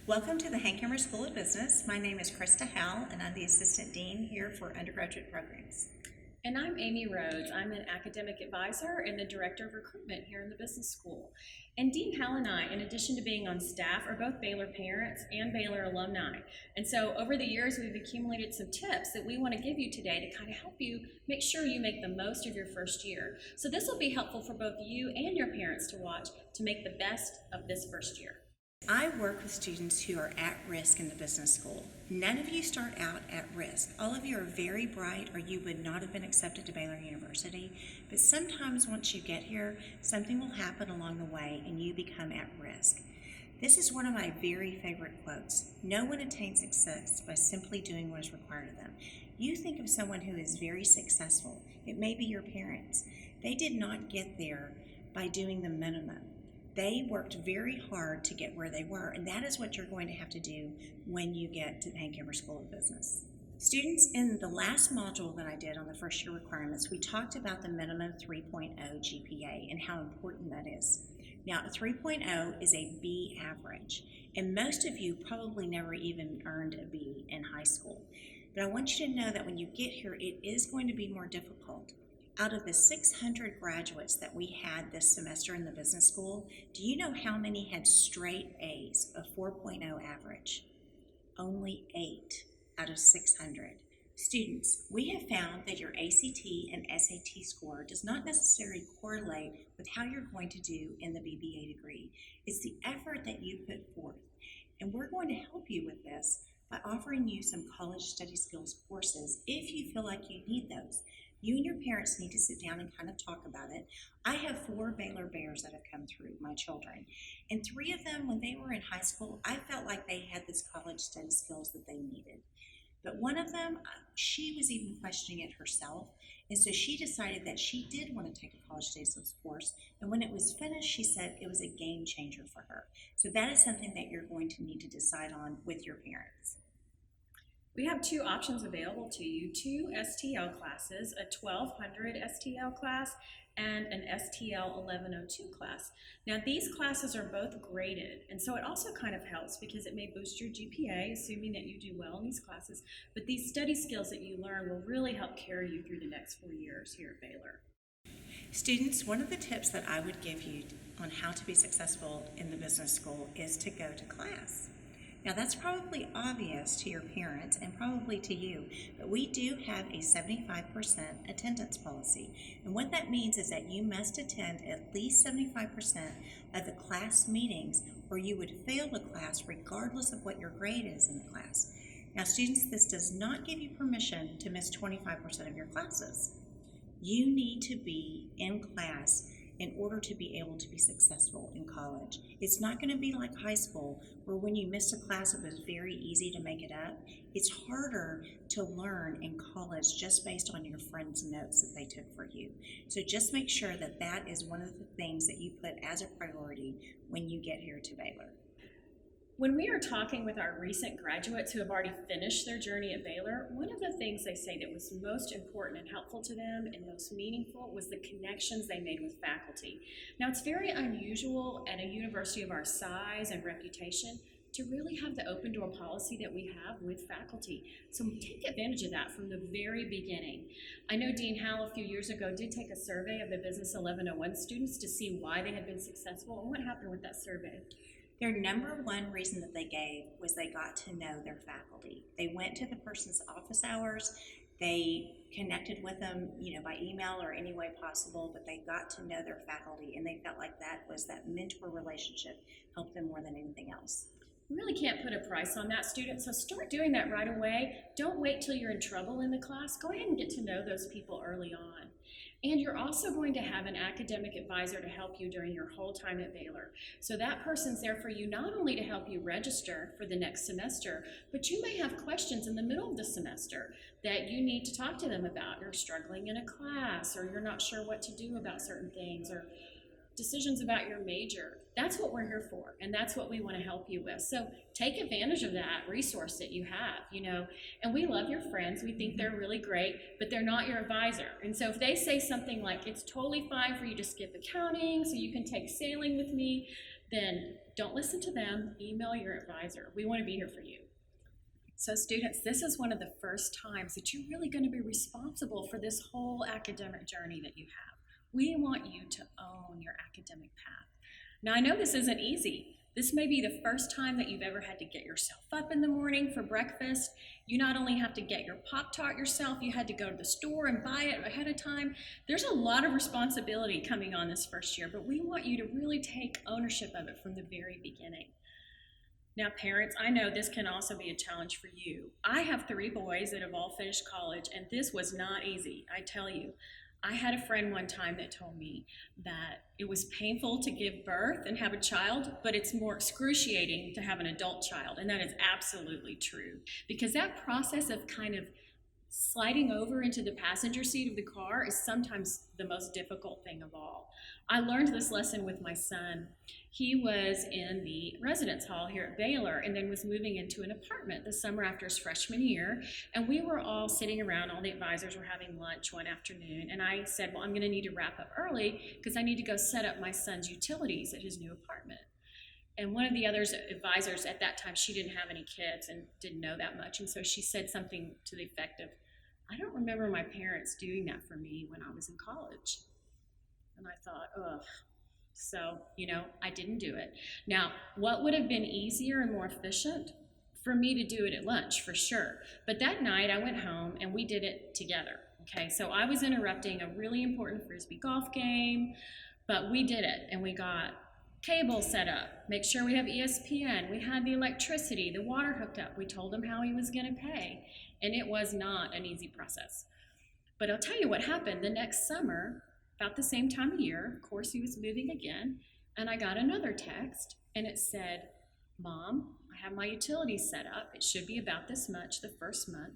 Welcome to the Hankamer School of Business. My name is Krista Howell, and I'm the Assistant Dean here for undergraduate programs. And I'm Amy Rhodes. I'm an academic advisor and the Director of Recruitment here in the Business School. And Dean Howell and I, in addition to being on staff, are both Baylor parents and Baylor alumni. And so over the years, we've accumulated some tips that we want to give you today to kind of help you make sure you make the most of your first year. So this will be helpful for both you and your parents to watch to make the best of this first year. I work with students who are at risk in the business school. None of you start out at risk. All of you are very bright, or you would not have been accepted to Baylor University. But sometimes once you get here, something will happen along the way and you become at risk. This is one of my very favorite quotes. No one attains success by simply doing what is required of them. You think of someone who is very successful. It may be your parents. They did not get there by doing the minimum. They worked very hard to get where they were, and that is what you're going to have to do when you get to the Hankamer School of Business. Students, in the last module that I did on the first year requirements, we talked about the minimum 3.0 GPA and how important that is. Now, a 3.0 is a B average, and most of you probably never even earned a B in high school. But I want you to know that when you get here, it is going to be more difficult. Out of the 600 graduates that we had this semester in the business school, do you know how many had straight A's, a 4.0 average? Only 8 out of 600. Students, we have found that your ACT and SAT score does not necessarily correlate with how you're going to do in the BBA degree. It's the effort that you put forth. And we're going to help you with this by offering you some college study skills courses if you feel like you need those. You and your parents need to sit down and kind of talk about it. I have 4 Baylor Bears that have come through, my children. And 3 of them, when they were in high school, I felt like they had this college study skills that they needed. But one of them, she was even questioning it herself. And so she decided that she did want to take a college study skills course. And when it was finished, she said it was a game changer for her. So that is something that you're going to need to decide on with your parents. We have 2 options available to you, 2 STL classes, a 1200 STL class and an STL 1102 class. Now these classes are both graded, and so it also kind of helps because it may boost your GPA, assuming that you do well in these classes, but these study skills that you learn will really help carry you through the next 4 years here at Baylor. Students, one of the tips that I would give you on how to be successful in the business school is to go to class. Now that's probably obvious to your parents and probably to you, but we do have a 75% attendance policy. And what that means is that you must attend at least 75% of the class meetings, or you would fail the class regardless of what your grade is in the class. Now students, this does not give you permission to miss 25% of your classes. You need to be in class in order to be able to be successful in college. It's not going to be like high school, where when you missed a class, it was very easy to make it up. It's harder to learn in college just based on your friends' notes that they took for you. So just make sure that that is one of the things that you put as a priority when you get here to Baylor. When we are talking with our recent graduates who have already finished their journey at Baylor, one of the things they say that was most important and helpful to them and most meaningful was the connections they made with faculty. Now, it's very unusual at a university of our size and reputation to really have the open door policy that we have with faculty. So take advantage of that from the very beginning. I know Dean Howell a few years ago did take a survey of the Business 1101 students to see why they had been successful, and what happened with that survey? Their number one reason that they gave was they got to know their faculty. They went to the person's office hours, they connected with them, by email or any way possible, but they got to know their faculty, and they felt like that mentor relationship helped them more than anything else. You really can't put a price on that, student, so start doing that right away. Don't wait till you're in trouble in the class. Go ahead and get to know those people early on. And you're also going to have an academic advisor to help you during your whole time at Baylor. So that person's there for you not only to help you register for the next semester, but you may have questions in the middle of the semester that you need to talk to them about. You're struggling in a class, or you're not sure what to do about certain things, or decisions about your major. That's what we're here for, and that's what we want to help you with. So take advantage of that resource that you have, and we love your friends. We think they're really great, but they're not your advisor. And so if they say something like, it's totally fine for you to skip accounting so you can take sailing with me, then don't listen to them. Email your advisor. We want to be here for you. So students, this is one of the first times that you're really going to be responsible for this whole academic journey that you have. We want you to own your academic path. Now, I know this isn't easy. This may be the first time that you've ever had to get yourself up in the morning for breakfast. You not only have to get your Pop-Tart yourself, you had to go to the store and buy it ahead of time. There's a lot of responsibility coming on this first year, but we want you to really take ownership of it from the very beginning. Now, parents, I know this can also be a challenge for you. I have 3 boys that have all finished college, and this was not easy, I tell you. I had a friend one time that told me that it was painful to give birth and have a child, but it's more excruciating to have an adult child, and that is absolutely true. Because that process of kind of sliding over into the passenger seat of the car is sometimes the most difficult thing of all. I learned this lesson with my son. He was in the residence hall here at Baylor and then was moving into an apartment the summer after his freshman year. And we were all sitting around, all the advisors were having lunch one afternoon. And I said, well, I'm going to need to wrap up early because I need to go set up my son's utilities at his new apartment. And one of the other advisors at that time, she didn't have any kids and didn't know that much. And so she said something to the effect of, I don't remember my parents doing that for me when I was in college. And I thought, ugh. So, I didn't do it. Now, what would have been easier and more efficient? For me to do it at lunch, for sure. But that night I went home and we did it together. Okay, so I was interrupting a really important Frisbee golf game, but we did it and we got cable set up, make sure we have ESPN, we had the electricity, the water hooked up, we told him how he was going to pay, and it was not an easy process. But I'll tell you what happened the next summer, about the same time of year, of course he was moving again, and I got another text, and it said, Mom, I have my utilities set up, it should be about this much the first month,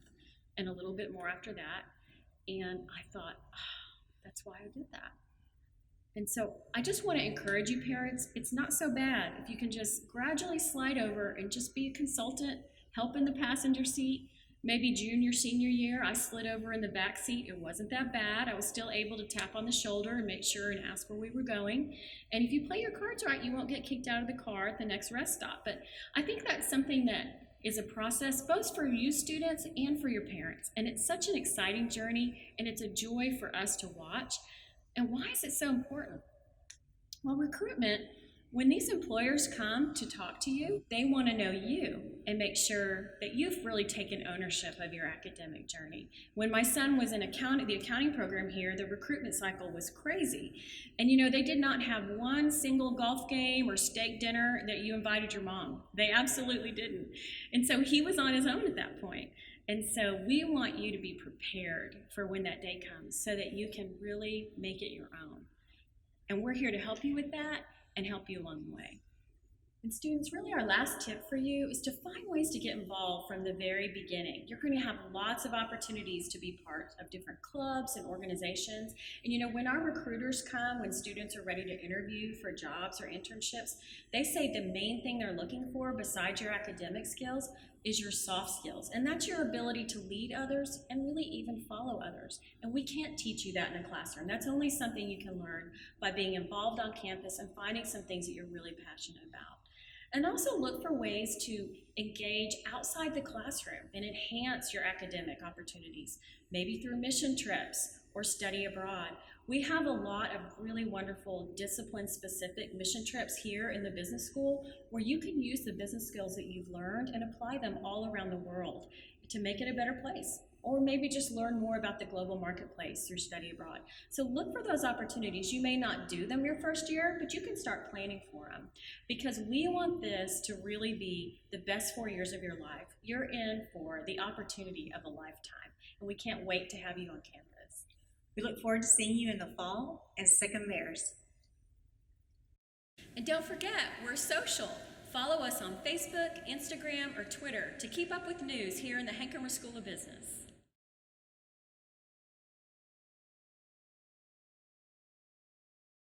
and a little bit more after that, and I thought, that's why I did that. And so I just want to encourage you parents, it's not so bad if you can just gradually slide over and just be a consultant, help in the passenger seat. Maybe junior, senior year, I slid over in the back seat. It wasn't that bad. I was still able to tap on the shoulder and make sure and ask where we were going. And if you play your cards right, you won't get kicked out of the car at the next rest stop. But I think that's something that is a process both for you students and for your parents. And it's such an exciting journey, and it's a joy for us to watch. And why is it so important? Well, recruitment, when these employers come to talk to you, they want to know you and make sure that you've really taken ownership of your academic journey. When my son was in the accounting program here, the recruitment cycle was crazy. And they did not have one single golf game or steak dinner that you invited your mom. They absolutely didn't. And so he was on his own at that point. And so we want you to be prepared for when that day comes so that you can really make it your own. And we're here to help you with that and help you along the way. And students, really our last tip for you is to find ways to get involved from the very beginning. You're going to have lots of opportunities to be part of different clubs and organizations. And when our recruiters come, when students are ready to interview for jobs or internships, they say the main thing they're looking for besides your academic skills is your soft skills. And that's your ability to lead others and really even follow others. And we can't teach you that in a classroom. That's only something you can learn by being involved on campus and finding some things that you're really passionate about. And also look for ways to engage outside the classroom and enhance your academic opportunities, maybe through mission trips or study abroad. We have a lot of really wonderful discipline-specific mission trips here in the business school where you can use the business skills that you've learned and apply them all around the world to make it a better place. Or maybe just learn more about the global marketplace through study abroad. So look for those opportunities. You may not do them your first year, but you can start planning for them because we want this to really be the best 4 years of your life. You're in for the opportunity of a lifetime, and we can't wait to have you on campus. We look forward to seeing you in the fall as Sikkim Bears. And don't forget, we're social. Follow us on Facebook, Instagram, or Twitter to keep up with news here in the Hankamer School of Business.